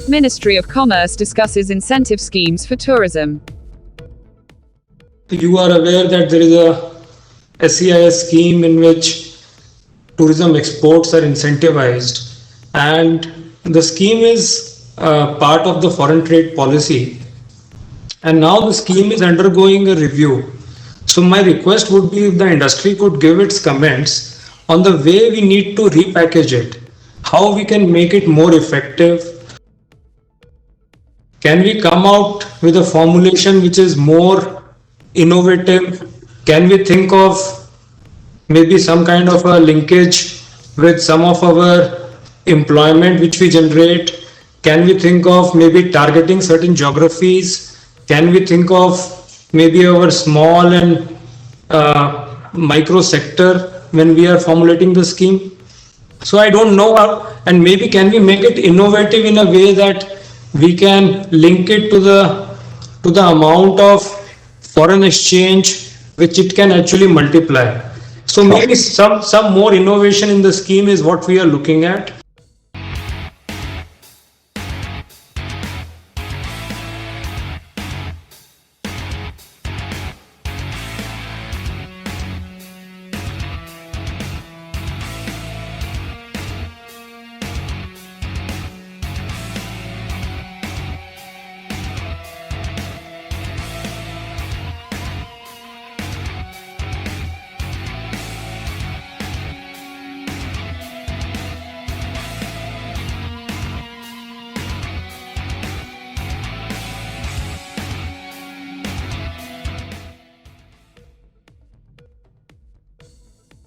Ministry of Commerce discusses incentive schemes for tourism. You are aware that there is a SEIS scheme in which tourism exports are incentivized, and the scheme is part of the foreign trade policy, and now the scheme is undergoing a review. So my request would be if the industry could give its comments on the way we need to repackage it, how we can make it more effective. Can we come out with a formulation which is more innovative? Can we think of maybe some kind of a linkage with some of our employment which we generate? Can we think of maybe targeting certain geographies? Can we think of maybe our small and micro sector when we are formulating the scheme? So I don't know how, and maybe can we make it innovative in a way that we can link it to the amount of foreign exchange which it can actually multiply. So maybe some more innovation in the scheme is what we are looking at.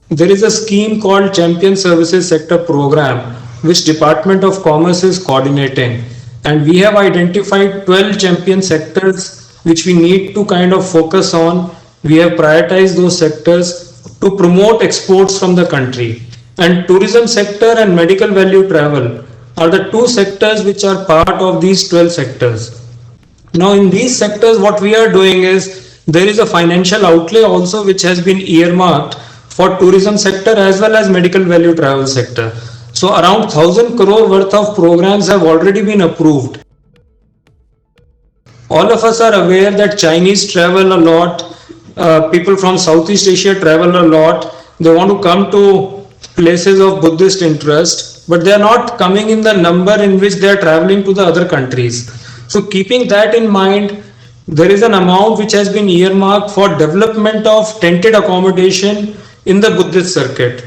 There is a scheme called Champion Services Sector Program, which Department of Commerce is coordinating. And we have identified 12 champion sectors which we need to kind of focus on. We have prioritized those sectors to promote exports from the country. And tourism sector and medical value travel are the two sectors which are part of these 12 sectors. Now in these sectors, what we are doing is there is a financial outlay also which has been earmarked for tourism sector as well as medical value travel sector. So around 1,000 crore worth of programs have already been approved. All of us are aware that Chinese travel a lot, people from Southeast Asia travel a lot. They want to come to places of Buddhist interest, but they are not coming in the number in which they are traveling to the other countries. So keeping that in mind, there is an amount which has been earmarked for development of tented accommodation in the Buddhist circuit.